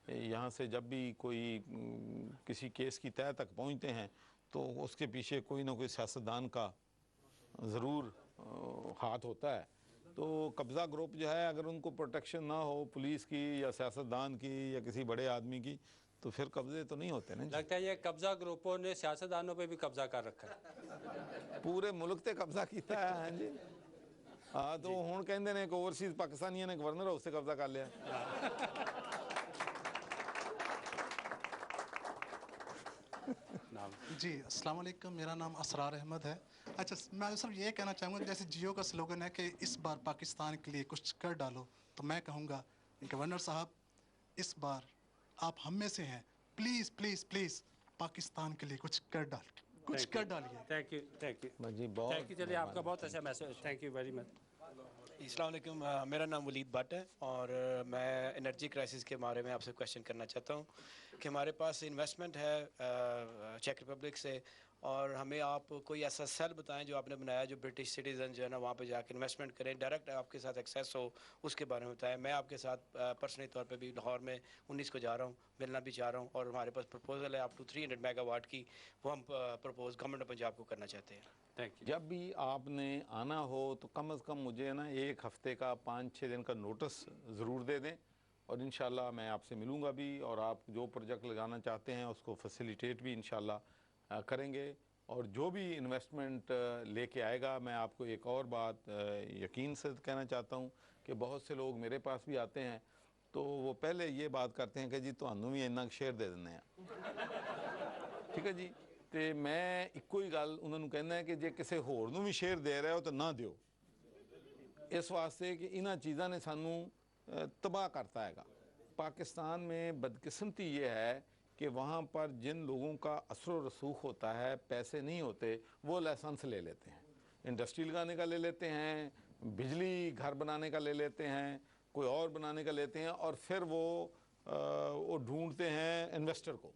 यहाँ से जब भी कोई किसी केस की तह तक पहुँचते हैं तो उसके पीछे कोई ना कोई सियासतदान का ज़रूर हाथ होता है। तो कब्ज़ा ग्रुप जो है अगर उनको प्रोटेक्शन ना हो पुलिस की या सियासतदान की या किसी बड़े आदमी की, तो फिर कब्ज़े तो नहीं होते ना। लगता है ये कब्ज़ा ग्रुपों ने सियासतदानों पे भी कब्ज़ा कर रखा है। पूरे मुल्क ते कब्ज़ा किया है। हाँ जी, हाँ, तो हुण कहंदे ने कि ओवरसीज़ पाकिस्तानियों ने गवर्नर हाउस से कब्ज़ा कर लिया। जी अस्सलाम वालेकुम, मेरा नाम असरार अहमद है। अच्छा, मैं सिर्फ ये कहना चाहूँगा जैसे जियो का स्लोगन है कि इस बार पाकिस्तान के लिए कुछ कर डालो, तो मैं कहूँगा गवर्नर साहब इस बार आप हम में से हैं, प्लीज़ प्लीज़ प्लीज़ पाकिस्तान के लिए कुछ कर डालिए। थैंक यू जी बहुत थैंक यू। चलिए आपका बहुत अच्छा message, thank you very much. अस्सलाम वालेकुम, मेरा नाम वलीद भट्ट है और मैं एनर्जी क्राइसिस के बारे में आपसे क्वेश्चन करना चाहता हूँ कि हमारे पास इन्वेस्टमेंट है चेक रिपब्लिक से, और हमें आप कोई ऐसा सेल बताएं जो आपने बनाया जो ब्रिटिश सिटीज़न जो है ना वहाँ पे जाके इन्वेस्टमेंट करें, डायरेक्ट आपके साथ एक्सेस हो, उसके बारे में बताएं। मैं आपके साथ पर्सनली तौर पे भी लाहौर में 19 को जा रहा हूँ, मिलना भी चाह रहा हूँ, और हमारे पास प्रपोजल है अप टू 300 मेगावाट की, वो हम प्रपोज गवर्नमेंट ऑफ पंजाब को करना चाहते हैं। Thank you. जब भी आपने आना हो तो कम से कम मुझे ना 1 हफ़्ते का 5-6 दिन का नोटिस ज़रूर दे दें, और इंशाल्लाह मैं आपसे मिलूँगा भी, और आप जो प्रोजेक्ट लगाना चाहते हैं उसको फैसिलिटेट भी इंशाल्लाह करेंगे। और जो भी इन्वेस्टमेंट लेके आएगा, मैं आपको एक और बात यकीन से कहना चाहता हूँ कि बहुत से लोग मेरे पास भी आते हैं तो वो पहले ये बात करते हैं कि जी ਤੁਹਾਨੂੰ भी इन्ना शेयर दे देने हैं, ठीक है जी। तो मैं ਇੱਕੋ ਹੀ ਗੱਲ ਉਹਨਾਂ ਨੂੰ ਕਹਿੰਦਾ ਕਿ ਜੇ ਕਿਸੇ ਹੋਰ ਨੂੰ ਵੀ ਸ਼ੇਅਰ ਦੇ ਰਹੇ ਹੋ ਤਾਂ ਨਾ ਦਿਓ, इस वास्ते कि इन्ह चीज़ों ने सानू तबाह करता है। पाकिस्तान में बदकिस्मती ये है कि वहाँ पर जिन लोगों का असर रसूख होता है, पैसे नहीं होते, वो लाइसेंस ले लेते हैं। इंडस्ट्री लगाने का ले लेते हैं, बिजली घर बनाने का ले लेते हैं, कोई और बनाने का लेते हैं, और फिर वो ढूंढते हैं इन्वेस्टर को।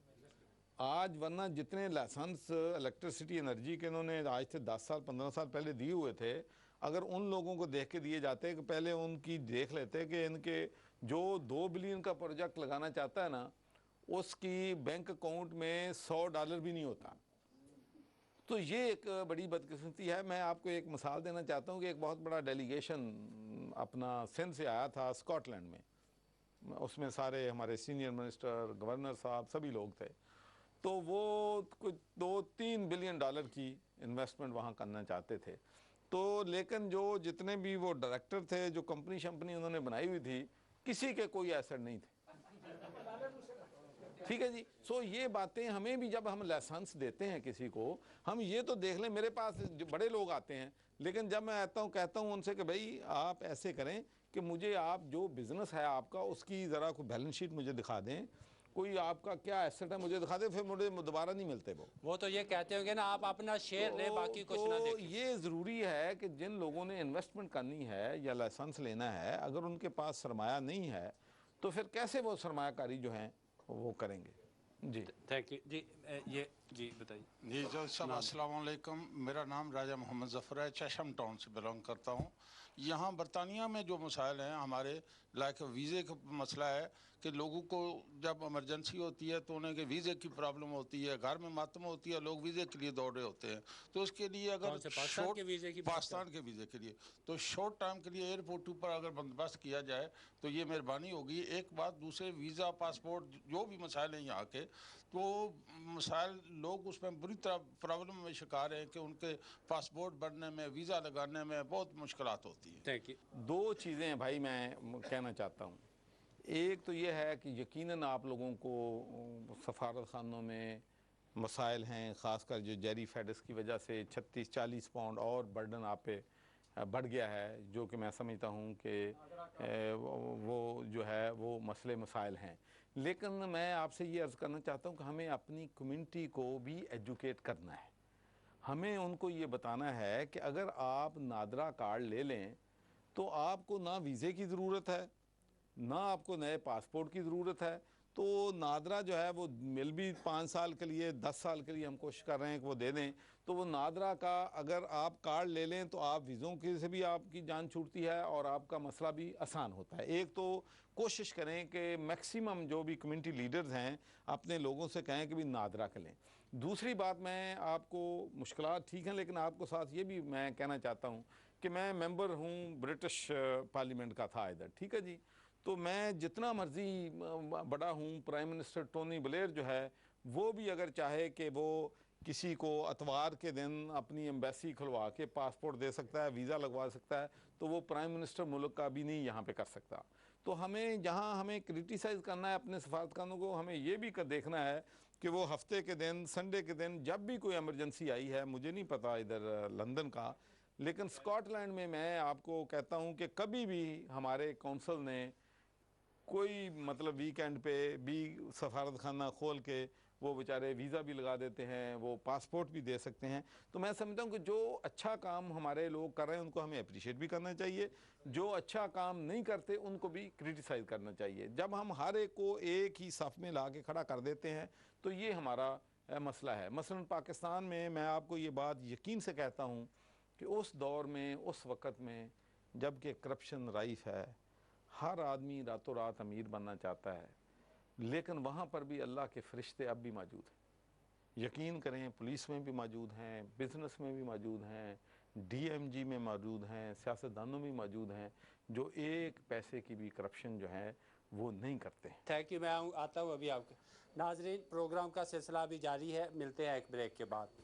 आज वरना जितने लाइसेंस इलेक्ट्रिसिटी एनर्जी के इन्होंने आज से 10 साल 15 साल पहले दिए हुए थे, अगर उन लोगों को देख के दिए जाते कि पहले उनकी देख लेते कि इनके जो 2 बिलियन का प्रोजेक्ट लगाना चाहता है ना, उसकी बैंक अकाउंट में $100 भी नहीं होता। तो ये एक बड़ी बदकिस्मती है। मैं आपको एक मिसाल देना चाहता हूँ कि एक बहुत बड़ा डेलीगेशन अपना सिंध से आया था स्कॉटलैंड में, उसमें सारे हमारे सीनियर मिनिस्टर, गवर्नर साहब, सभी लोग थे। तो वो कुछ $2-3 बिलियन की इन्वेस्टमेंट वहाँ करना चाहते थे। तो लेकिन जो जितने भी वो डायरेक्टर थे, जो कंपनी शंपनी उन्होंने बनाई हुई थी, किसी के कोई एसेट नहीं थे। ठीक है जी। सो ये बातें हमें भी, जब हम लाइसेंस देते हैं किसी को, हम ये तो देख लें। मेरे पास जो बड़े लोग आते हैं, लेकिन जब मैं आता हूँ कहता हूँ उनसे कि भाई आप ऐसे करें कि मुझे आप जो बिज़नेस है आपका उसकी ज़रा कोई बैलेंस शीट मुझे दिखा दें, कोई आपका क्या एसेट है मुझे दिखा दें, फिर मुझे दोबारा नहीं मिलते वो तो ये कहते होंगे ना आप अपना शेयर लें, बाकी कुछ ना देखें। ये ज़रूरी है कि जिन लोगों ने इन्वेस्टमेंट करनी है या लाइसेंस लेना है, अगर उनके पास सरमाया नहीं है तो फिर कैसे वो सरमायाकारी जो है वो करेंगे। जी थैंक यू जी। ये जी बताइए। जी जज साहब अस्सलाम वालेकुम, मेरा नाम राजा मोहम्मद ज़फ़र है, चशम टाउन से बिलोंग करता हूँ। यहाँ बरतानिया में जो मसाइल हैं हमारे, लाइक वीज़े का मसला है कि लोगों को जब इमरजेंसी होती है तो उन्हें वीज़े की प्रॉब्लम होती है, घर में मातम होती है, लोग वीज़े के लिए दौड़ रहे होते हैं। तो उसके लिए अगर पाकिस्तान के वीज़े के लिए तो शॉर्ट टाइम के लिए एयरपोर्ट पर अगर बंदोबस्त किया जाए तो ये मेहरबानी होगी। एक बात, दूसरे वीज़ा पासपोर्ट जो भी मसाइल हैं यहाँ के, तो मसाइल लोग उसमें बुरी तरह प्रॉब्लम में शिकार हैं कि उनके पासपोर्ट बनने में, वीज़ा लगाने में बहुत मुश्किलात होती हैं। Thank you. 2 चीज़ें हैं भाई मैं कहना चाहता हूँ। एक तो ये है कि यकीनन आप लोगों को सफारत खानों में मसाइल हैं, ख़ासकर जो जेरी फेडस की वजह से 36-40 पाउंड और बर्डन आप पे बढ़ गया है, जो कि मैं समझता हूँ कि वो जो है वो मसले मसाइल हैं। लेकिन मैं आपसे ये अर्ज़ करना चाहता हूँ कि हमें अपनी कम्युनिटी को भी एजुकेट करना है। हमें उनको ये बताना है कि अगर आप नादरा कार्ड ले लें तो आपको ना वीज़े की ज़रूरत है, ना आपको नए पासपोर्ट की ज़रूरत है। तो नादरा जो है वो मिल भी 5 साल के लिए, 10 साल के लिए हम कोशिश कर रहे हैं कि वो दे दें। तो वो नादरा का अगर आप कार्ड ले लें तो आप वीज़ों की से भी आपकी जान छूटती है और आपका मसला भी आसान होता है। एक तो कोशिश करें कि मैक्सिमम जो भी कम्युनिटी लीडर्स हैं अपने लोगों से कहें कि भी नादरा कर लें। दूसरी बात, मैं आपको मुश्किलात ठीक हैं, लेकिन आपको साथ ये भी मैं कहना चाहता हूँ कि मैं मेंबर हूँ ब्रिटिश पार्लियामेंट का था इधर, ठीक है जी। तो मैं जितना मर्ज़ी बड़ा हूँ, प्राइम मिनिस्टर टोनी ब्लेयर जो है वो भी अगर चाहे कि वो किसी को अतवार के दिन अपनी एम्बेसी खुलवा के पासपोर्ट दे सकता है, वीज़ा लगवा सकता है, तो वो प्राइम मिनिस्टर मुल्क का भी नहीं यहाँ पे कर सकता। तो हमें जहाँ हमें क्रिटिसाइज़ करना है अपने सफारतखानों को, हमें ये भी देखना है कि वो हफ्ते के दिन, संडे के दिन, जब भी कोई एमरजेंसी आई है, मुझे नहीं पता इधर लंदन का, लेकिन स्कॉटलैंड में मैं आपको कहता हूँ कि कभी भी हमारे कौंसल ने कोई मतलब वीकेंड पे भी सफारत खाना खोल के वो बेचारे वीज़ा भी लगा देते हैं, वो पासपोर्ट भी दे सकते हैं। तो मैं समझता हूँ कि जो अच्छा काम हमारे लोग कर रहे हैं उनको हमें अप्रिशिएट भी करना चाहिए, जो अच्छा काम नहीं करते उनको भी क्रिटिसाइज़ करना चाहिए। जब हम हर एक को एक ही सफ़ में ला के खड़ा कर देते हैं तो ये हमारा मसला है। मसलन पाकिस्तान में मैं आपको ये बात यकीन से कहता हूँ कि उस दौर में, उस वक़्त में जब कि करप्शन राइफ है, हर आदमी रातों रात अमीर बनना चाहता है, लेकिन वहाँ पर भी अल्लाह के फरिश्ते अब भी मौजूद हैं। यकीन करें, पुलिस में भी मौजूद हैं, बिज़नेस में भी मौजूद हैं, DMG में मौजूद हैं, सियासतदानों में मौजूद हैं, जो एक पैसे की भी करप्शन जो है वो नहीं करते हैं। Thank you. मैं आता हूँ अभी आपके नाजरीन, प्रोग्राम का सिलसिला अभी जारी है, मिलते हैं एक ब्रेक के बाद।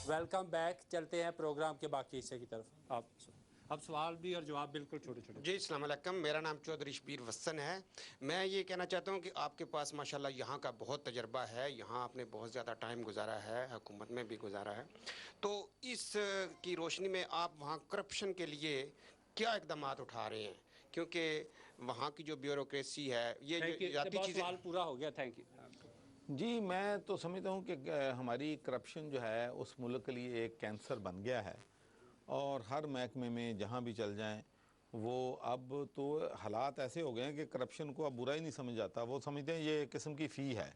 Welcome back. चलते हैं प्रोग्राम के बाकी हिस्से की तरफ। आप अब सवाल भी और जवाब बिल्कुल छोटे छोटे। जी अस्सलाम वालेकुम, मेरा नाम चौधरी शबीर वसन है। मैं ये कहना चाहता हूँ कि आपके पास माशाल्लाह यहाँ का बहुत तजर्बा है, यहाँ आपने बहुत ज़्यादा टाइम गुजारा है, हुकूमत में भी गुजारा है। तो इस की रोशनी में आप वहाँ करप्शन के लिए क्या इकदाम उठा रहे हैं? क्योंकि वहाँ की जो ब्यूरोक्रेसी है ये थैंक जो यू, जाती बहुत चीज़ें सवाल पूरा हो गया, थैंक यू। जी, मैं तो समझता हूँ कि हमारी करप्शन जो है उस मुल्क के लिए एक कैंसर बन गया है, और हर महकमे में जहाँ भी चल जाएं वो अब तो हालात ऐसे हो गए हैं कि करप्शन को अब बुरा ही नहीं समझ आता। वो समझते हैं ये एक किस्म की फ़ी है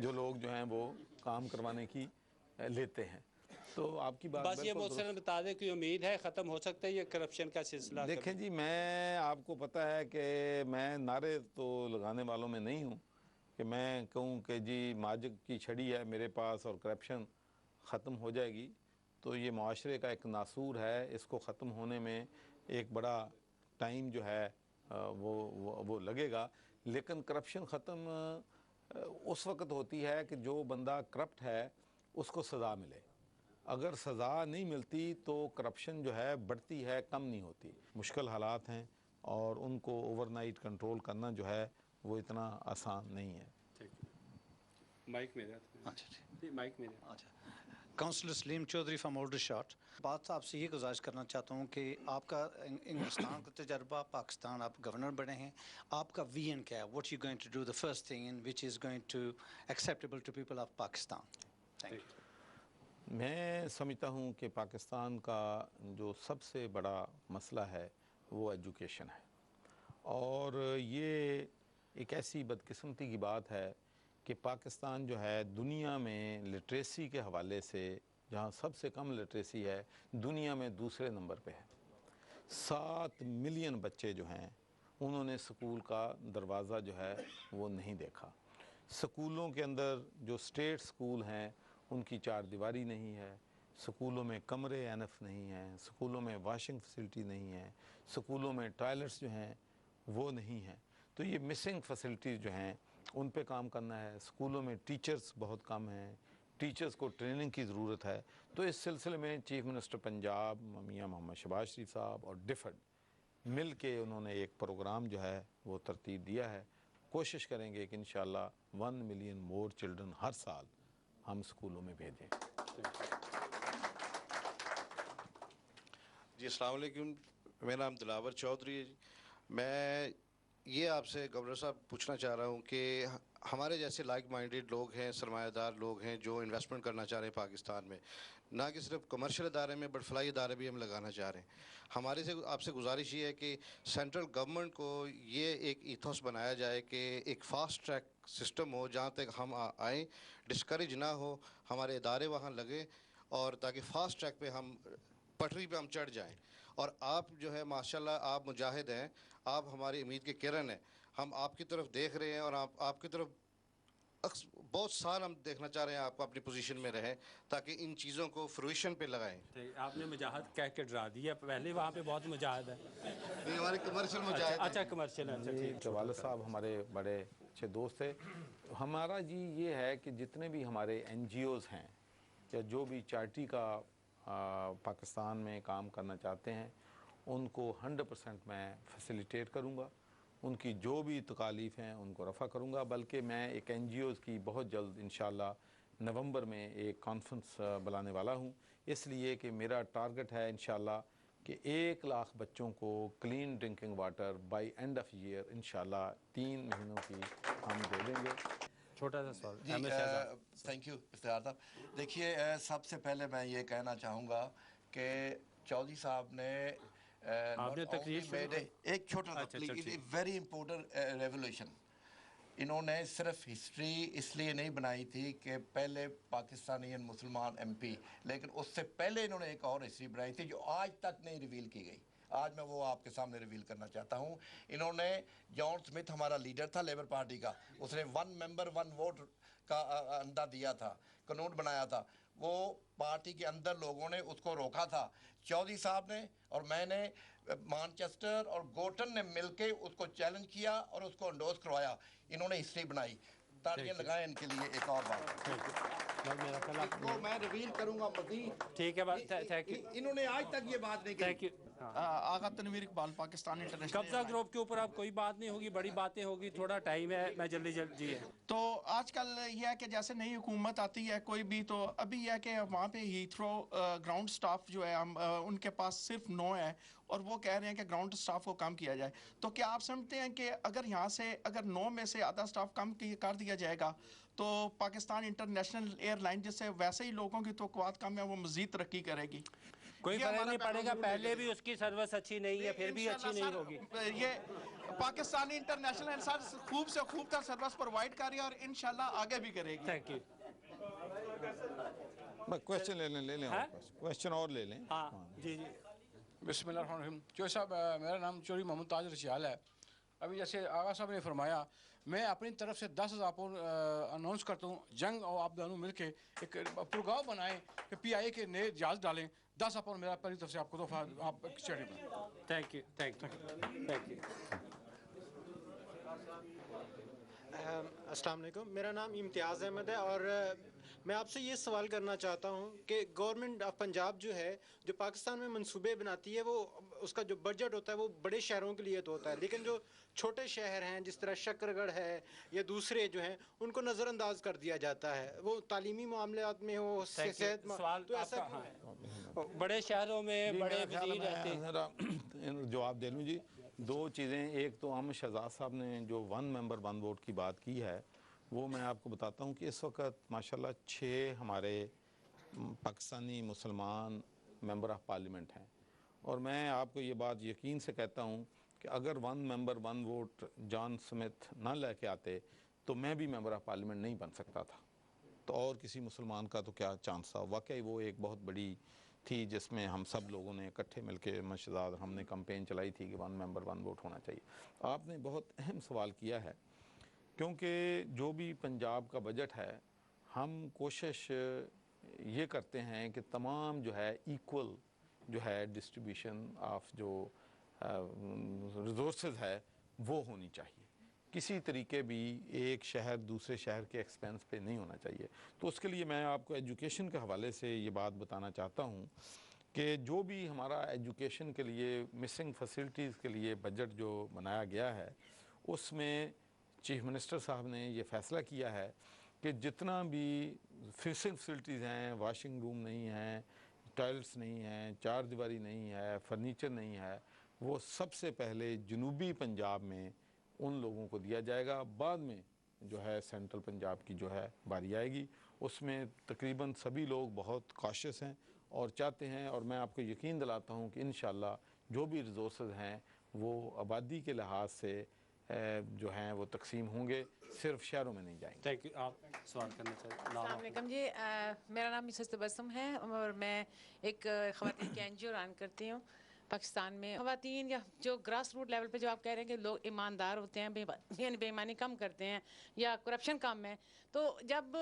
जो लोग जो हैं वो काम करवाने की लेते हैं। तो आपकी बात बस ये बिल्कुल मुझसे दुरुस्त। बता दें कि उम्मीद है ख़त्म हो सकता है ये करप्शन का सिलसिला? देखें जी, मैं आपको पता है कि मैं नारे तो लगाने वालों में नहीं हूँ कि मैं कहूँ कि जी माजिक की छड़ी है मेरे पास और करप्शन ख़त्म हो जाएगी। तो ये माशरे का एक नासूर है, इसको ख़त्म होने में एक बड़ा टाइम जो है वो लगेगा। लेकिन करप्शन ख़त्म उस वक्त होती है कि जो बंदा करप्ट है उसको सज़ा मिले। अगर सज़ा नहीं मिलती तो करप्शन जो है बढ़ती है, कम नहीं होती। मुश्किल हालात हैं और उनको ओवरनाइट कंट्रोल करना जो है वो इतना आसान नहीं है। माइक मेरा, अच्छा जी माइक मेरा। अच्छा, काउंसलर सलीम चौधरी फ्रॉम ऑल्डरशाट। बात आपसे ये गुजारिश करना चाहता हूँ कि आपका इंग्लिस्तान का तजर्बा, पाकिस्तान आप गवर्नर बने हैं, आपका विजन क्या है? What you going to do the first thing in which is going to acceptable to people of Pakistan? Thank you. मैं समझता हूँ कि पाकिस्तान का जो सबसे बड़ा मसला है वो एजुकेशन है, और ये एक ऐसी बदकिस्मती की बात है कि पाकिस्तान जो है दुनिया में लिटरेसी के हवाले से जहाँ सबसे कम लिटरेसी है, दुनिया में दूसरे नंबर पे है। 7 मिलियन बच्चे जो हैं उन्होंने स्कूल का दरवाज़ा जो है वो नहीं देखा। स्कूलों के अंदर जो स्टेट स्कूल हैं उनकी चार दीवारी नहीं है, स्कूलों में कमरे एनफ नहीं हैं, स्कूलों में वॉशिंग फैसिलिटी नहीं है, स्कूलों में टॉयलेट्स जो हैं वो नहीं हैं। तो ये मिसिंग फैसिलिटीज़ जो हैं उन पे काम करना है। स्कूलों में टीचर्स बहुत कम हैं, टीचर्स को ट्रेनिंग की ज़रूरत है। तो इस सिलसिले में चीफ मिनिस्टर पंजाब मियां मोहम्मद शहबाज शरीफ साहब और डिफेड मिल के उन्होंने एक प्रोग्राम जो है वो तरतीब दिया है। कोशिश करेंगे कि इंशाअल्लाह 1 मिलियन मोर चिल्ड्रन हर साल हम स्कूलों में भेजें। जी अस्सलाम वालेकुम, मेरा नाम दिलावर चौधरी है। मैं ये आपसे गवर्नर साहब पूछना चाह रहा हूँ कि हमारे जैसे लाइक माइंडेड लोग हैं, सरमायादार लोग हैं जो इन्वेस्टमेंट करना चाह रहे हैं पाकिस्तान में, ना कि सिर्फ कमर्शियल इदारे में बट फलाई इदारे भी हम लगाना चाह रहे हैं। हमारे से आपसे गुजारिश ये है कि सेंट्रल गवर्नमेंट को ये एक ईथोस बनाया जाए कि एक फ़ास्ट ट्रैक सिस्टम हो जहाँ तक हम आएँ, डिस्करेज ना हो, हमारे इदारे वहाँ लगे, और ताकि फ़ास्ट ट्रैक पे हम पटरी पे हम चढ़ जाएं। और आप जो है माशाल्लाह आप मुजाहिद हैं, आप हमारी उम्मीद के किरण हैं। हम आपकी तरफ देख रहे हैं और आपकी तरफ बहुत साल हम देखना चाह रहे हैं आपको अपनी पोजीशन में रहें ताकि इन चीज़ों को फ्रूइशन पे लगाएं। आपने मुजाहिद कह के डरा दिया, पहले वहाँ पे बहुत मुजाहिद है। नहीं, हमारे कमर्शियल मुजाहिद। अच्छा कमर्शियल, अच्छा ठीक। वालिद साहब हमारे बड़े अच्छे दोस्त थे। हमारा जी ये है कि जितने भी हमारे NGOs हैं या जो भी चैरिटी का पाकिस्तान में काम करना चाहते हैं उनको 100% मैं फैसिलिटेट करूँगा। उनकी जो भी तकालीफ़ हैं उनको रफ़ा करूँगा। बल्कि मैं एक NGOs की बहुत जल्द इंशाअल्लाह नवंबर में एक कॉन्फ्रेंस बुलाने वाला हूँ, इसलिए कि मेरा टारगेट है इंशाअल्लाह कि 1 लाख बच्चों को clean drinking water bye end of year इंशाअल्लाह 3 महीनों की हम दे देंगे। छोटा सा सवाल। जी थैंक यू इफ्तिखार साहब। देखिए सबसे पहले मैं ये कहना चाहूँगा कि चौधरी साहब ने एक छोटा वेरी इंपॉर्टेंट रेवोल्यूशन, इन्होंने सिर्फ हिस्ट्री इसलिए नहीं बनाई थी कि पहले पाकिस्तानी मुसलमान MP, लेकिन उससे पहले इन्होंने एक और हिस्ट्री बनाई थी जो आज तक नहीं रिवील की गई। आज मैं वो आपके सामने रिवील करना चाहता हूँ। इन्होंने जॉन स्मिथ हमारा लीडर था लेबर पार्टी का, उसने 1 मेंबर 1 वोट का अंदा दिया था, कानून बनाया था। वो पार्टी के अंदर लोगों ने उसको रोका था। चौधरी साहब ने और मैंने मानचेस्टर और गोटन ने मिलके उसको चैलेंज किया और उसको एंडोर्स करवाया। इन्होंने हिस्ट्री बनाई। तालियां लगाएं इनके लिए एक और बार। मेरा ख्याल इसको मैं रिवील करूंगा मजीद। ठीक है, थैंक यू। इन्होंने आज तक ये बात नहीं की। Thank you. Agha Tanveer Iqbal, Pakistan international. कब्जा ग्रुप के ऊपर अब कोई बात नहीं होगी, बड़ी बातें होगी, थोड़ा टाइम है, मैं जल्दी जी है। तो आजकल यह है कि जैसे नई हुकूमत आती है कोई भी, तो अभी यह है कि वहाँ पे हीथ्रो ग्राउंड स्टाफ जो है हम उनके पास सिर्फ 9 है और वो कह रहे हैं कि ग्राउंड स्टाफ को कम किया जाए। तो क्या आप समझते हैं कि अगर यहाँ से अगर 9 में से आधा स्टाफ कम कर दिया जाएगा तो पाकिस्तान इंटरनेशनल एयरलाइन जिससे वैसे ही लोगों की तो कवात कम है वो मज़ीद तरक्की करेगी? कोई फर्क नहीं पड़ेगा, पहले भी उसकी सर्विस अच्छी नहीं है, फिर भी अच्छी नहीं होगी। ये पाकिस्तानी इंटरनेशनल सर खूब से खूब तक सर्विस प्रोवाइड कर रही है और इंशाल्लाह आगे भी करेगी। Thank you. क्वेश्चन ले लें क्वेश्चन और ले लें। हाँ जी जी। बिस्मिल्लाहिर्रहमानिर्रहीम। चौधरी साहब, मेरा नाम चौधरी मोहम्मद ताज रशियाल है। अभी जैसे आगा साहब ने फरमाया, मैं अपनी तरफ से 10,000 पाउंड अनाउंस करता हूँ। जंग और आप दोनों मिलके एक प्रोग्राम बनाएं कि PIA के नए जहाज डालें। 10,000 पाउंड मेरा पहली तरफ से आपको तोहफा, आप स्टेडियम में। Thank you thank you thank you. अस्सलाम वालेकुम, मेरा नाम इम्तियाज़ अहमद है और मैं आपसे ये सवाल करना चाहता हूँ कि गवर्नमेंट ऑफ पंजाब जो है, जो पाकिस्तान में मंसूबे बनाती है, वो उसका जो बजट होता है वो बड़े शहरों के लिए तो होता है, लेकिन जो छोटे शहर हैं जिस तरह शकरगढ़ है या दूसरे जो हैं उनको नज़रअंदाज कर दिया जाता है, वो तालीमी मामलात में हो, सेहत तो ऐसा बड़े शहरों में बड़े वज़ीर रहते हैं। जवाब दे लूँ जी, 2 चीज़ें। एक तो अहमद शहजाद साहब ने जो 1 मेंबर 1 वोट की बात की है, वो मैं आपको बताता हूँ कि इस वक्त माशाल्लाह 6 हमारे पाकिस्तानी मुसलमान मेंबर ऑफ पार्लियामेंट हैं और मैं आपको ये बात यकीन से कहता हूँ कि अगर 1 मेंबर 1 वोट जॉन स्मिथ ना लेके आते तो मैं भी मेंबर ऑफ पार्लियामेंट नहीं बन सकता था, तो और किसी मुसलमान का तो क्या चांस था। वाकई वो एक बहुत बड़ी थी जिसमें हम सब लोगों ने इकट्ठे मिलकर मशदाद हमने कैंपेन चलाई थी कि 1 मेंबर 1 वोट होना चाहिए। आपने बहुत अहम सवाल किया है, क्योंकि जो भी पंजाब का बजट है हम कोशिश ये करते हैं कि तमाम जो है इक्वल जो है डिस्ट्रीब्यूशन ऑफ जो रिसोर्सेज है वो होनी चाहिए। किसी तरीके भी एक शहर दूसरे शहर के एक्सपेंस पे नहीं होना चाहिए। तो उसके लिए मैं आपको एजुकेशन के हवाले से ये बात बताना चाहता हूँ कि जो भी हमारा एजुकेशन के लिए मिसिंग फैसिलिटीज़ के लिए बजट जो बनाया गया है उसमें चीफ मिनिस्टर साहब ने ये फ़ैसला किया है कि जितना भी फैसिलिटीज़ हैं, वाशिंग रूम नहीं है, टॉयलेट्स नहीं हैं, 4 दीवारी नहीं है, फर्नीचर नहीं है, वो सबसे पहले जनूबी पंजाब में उन लोगों को दिया जाएगा। बाद में जो है सेंट्रल पंजाब की जो है बारी आएगी। उसमें तकरीबन सभी लोग बहुत कॉशियस हैं और चाहते हैं, और मैं आपको यकीन दिलाता हूँ कि इंशाल्लाह जो भी रिसोर्सेज हैं वो आबादी के लिहाज से जो हैं वो तकसीम होंगे, सिर्फ शहरों में नहीं जाएंगे। Thank you. आप सवाल करना चाहिए। अस्सलाम वालेकुम जी, मेरा नाम मिसेस तबस्सुम है और मैं एक ख़वातीन की NGO रन करती हूँ पाकिस्तान में। ख़वातीन या जो ग्रास रूट लेवल पे जो आप कह रहे हैं कि लोग ईमानदार होते हैं, बेईमानी कम करते हैं या करप्शन कम है, तो जब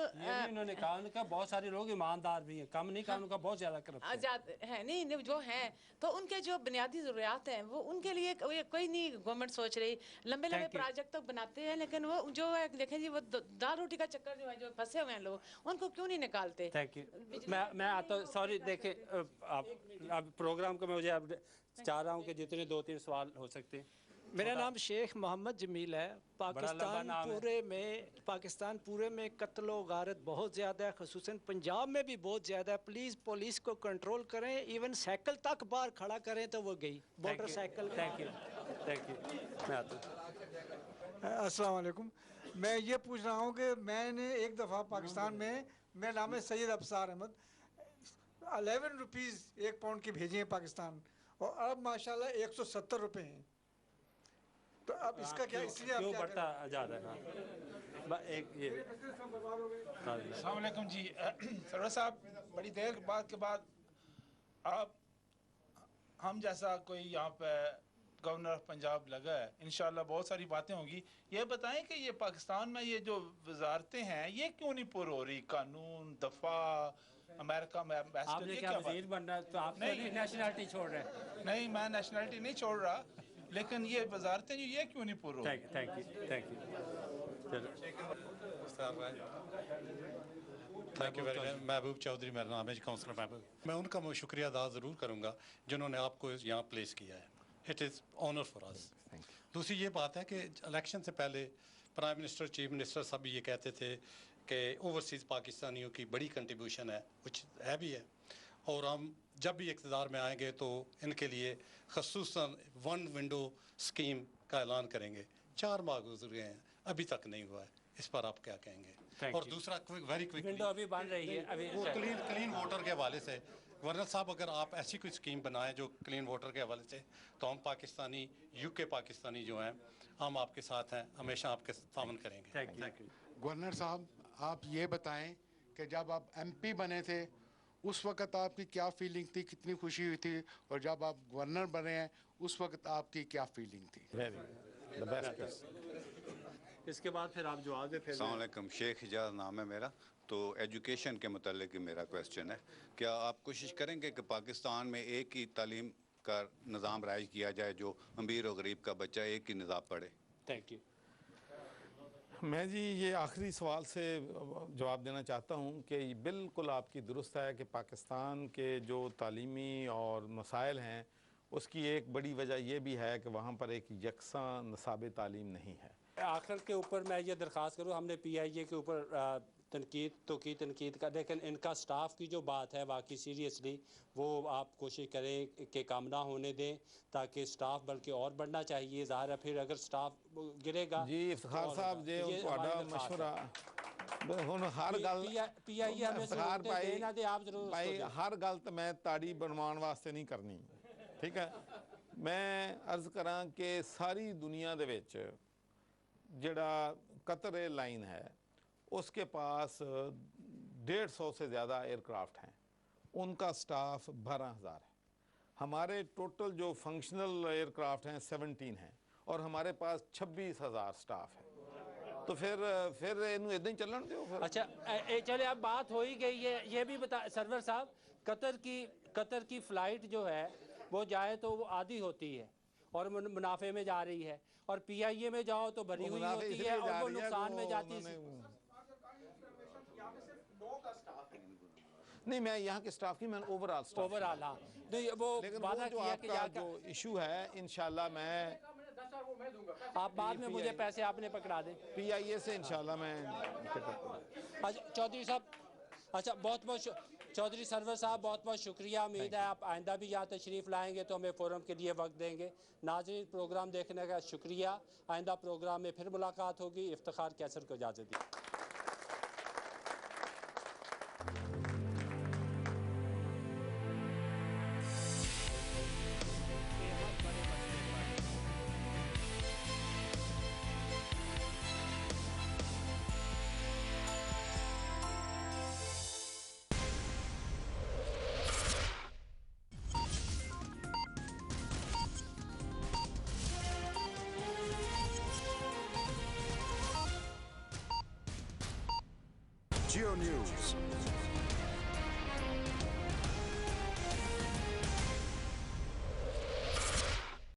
इन्होंने कहा उनका बहुत सारे लोग ईमानदार भी हैं, कम नहीं कहा उनका बहुत ज़्यादा करप्शन है नहीं जो हैं, तो उनके जो बुनियादी ज़रूरियात हैं वो उनके लिए कोई नहीं गवर्नमेंट सोच रही। लंबे लंबे प्रोजेक्ट तो बनाते हैं लेकिन वो जो है देखें जी वो दाल रोटी का चक्कर जो है, जो फंसे हुए हैं लोग, उनको क्यों नहीं निकालते। Thank you. मैं आता हूँ, सॉरी देखें आप प्रोग्राम को मैं मुझे अब चाह रहा हूँ कि जितने 2-3 सवाल हो सकते हैं। मेरा नाम शेख मोहम्मद जमील है। पाकिस्तान पूरे में कत्लो गारत बहुत ज़्यादा है, ख़ुसूसन पंजाब में भी बहुत ज़्यादा है। प्लीज़ पुलिस को कंट्रोल करें, इवन साइकिल तक बाहर खड़ा करें तो वो गई motorcycle. Thank you thank you. मैं आता हूँ। अस्सलाम वालेकुम। मैं ये पूछ रहा हूँ कि मैंने एक दफ़ा पाकिस्तान में, मेरा नाम है सैयद अफसार अहमद, 11 रुपीज़ 1 पाउंड की भेजी हैं पाकिस्तान और अब माशाल्लाह 170 रुपये हैं। तो अब इसका क्या, इसलिए क्यों बढ़ता जा रहा है? एक ये अस्सलाम वालेकुम जी। सरवर साहब, बड़ी देर के बाद आप हम जैसा कोई यहाँ पे गवर्नर ऑफ पंजाब लगा है, इंशाल्लाह बहुत सारी बातें होंगी। ये बताएं कि ये पाकिस्तान में ये जो वजारतें हैं ये क्यों नहीं पूरी हो रही? कानून, दफा, अमेरिका में आपने क्या वजीर बनना है तो आप नेशनलिटी छोड़ रहे हैं? नहीं, मैं नेशनलिटी नहीं छोड़ रहा, लेकिन ये वजारतें जो ये क्यों नहीं पूरी हो रही? Thank you. इफ्तार भाई थैंक यू वेरी मच। महबूब चौधरी मेरा नाम है, काउंसलर महबूब। मैं उनका शुक्रिया अदा ज़रूर करूँगा जिन्होंने आपको यहाँ प्लेस किया है। It is honour for us. दूसरी ये बात है कि इलेक्शन से पहले प्राइम मिनिस्टर, चीफ मिनिस्टर सब ये कहते थे कि ओवरसीज़ पाकिस्तानियों की बड़ी कंट्रीब्यूशन है, कुछ है भी है, और हम जब भी इक़्तिदार में आएंगे तो इनके लिए ख़ुसूसन वन विंडो स्कीम का ऐलान करेंगे। 4 माह गुजर गए हैं, अभी तक नहीं हुआ है। इस पर आप क्या कहेंगे? और दूसरा वेरी क्विक विंडो अभी बन रही है, अभी क्लीन वोटर के हवाले से गवर्नर साहब, अगर आप ऐसी कोई स्कीम बनाएं जो क्लीन वोटर के हवाले से, तो हम पाकिस्तानी, यूके पाकिस्तानी जो हैं, हम आपके साथ हैं, हमेशा आपके तावन करेंगे। Thank you. गवर्नर साहब, आप ये बताएं कि जब आप एमपी बने थे उस वक्त आपकी क्या फीलिंग थी, कितनी खुशी हुई थी, और जब आप गवर्नर बने हैं उस वक्त आपकी क्या फीलिंग थी? इसके बाद फिर आप जवाब दें। फिर अस्सलाम वालेकुम, शेख हिजाज नाम है मेरा। तो एजुकेशन के मतलब मेरा क्वेश्चन है, क्या आप कोशिश करेंगे कि पाकिस्तान में एक ही तालीम का निज़ाम राइज किया जाए, जो अमीर और गरीब का बच्चा एक ही निज़ाम पढ़े? Thank you. मैं जी ये आखिरी सवाल से जवाब देना चाहता हूँ कि बिल्कुल आपकी दुरुस्त है कि पाकिस्तान के जो तालीमी और मसाइल हैं उसकी एक बड़ी वजह यह भी है कि वहाँ पर एक यकसा नसाब तालीम नहीं है। आखिर के ऊपर मैं ये दरख्वास्त करूँ, हमने PIA के ऊपर तनकीद का, लेकिन इनका स्टाफ की जो बात है वाकई सीरियसली वो आप कोशिश करें कि काम ना होने दें, ताकि स्टाफ बल्कि और बढ़ना चाहिए। ज़ाहिर है फिर अगर स्टाफ गिरेगा जी इफ्तिखार साहब जे ਤੁਹਾਡਾ ਮਸ਼ਵਰਾ ਹੁਣ ਹਰ ਗੱਲ PIA हमें इफ्तिखार भाई ना दे, आप जरूर भाई हर गल तो मैं ताड़ी बनवाने वास्ते नहीं करनी, ठीक है। मैं अर्ज करा कि सारी दुनिया दे विच जिहड़ा कतर एयरलाइन है उसके पास 150 से ज़्यादा एयरक्राफ्ट हैं, उनका स्टाफ 12,000 है। हमारे टोटल जो फंक्शनल एयरक्राफ्ट हैं 17 हैं और हमारे पास 26,000 स्टाफ है। तो फिर इनू इदां ही चलन दो। अच्छा चले, अब बात हो ही गई है, ये भी बता सरवर साहब, कतर की फ़्लाइट जो है वो जाए तो वो आधी होती है और मुनाफे में जा रही है, और PIA में जाओ तो भरी हुई होती है और वो नुकसान में जाती है। नहीं, मैं यहाँ के स्टाफ की, मैंने ओवरऑल हाँ, नहीं वो वादा किया कि जो इशू है इंशाल्लाह मैं, आप बाद में मुझे पैसे आपने पकड़ा दे PIA से इंशाल्लाह मैं। अच्छा चौधरी साहब, अच्छा बहुत चौधरी सरवर साहब बहुत बहुत शुक्रिया। उम्मीद है आप आइंदा भी यहाँ तशरीफ़ लाएंगे तो हमें फ़ोरम के लिए वक्त देंगे। नाज़रीन, प्रोग्राम देखने का शुक्रिया। आइंदा प्रोग्राम में फिर मुलाकात होगी। इफ्तिखार कैसर को इजाज़त दी। Geo News.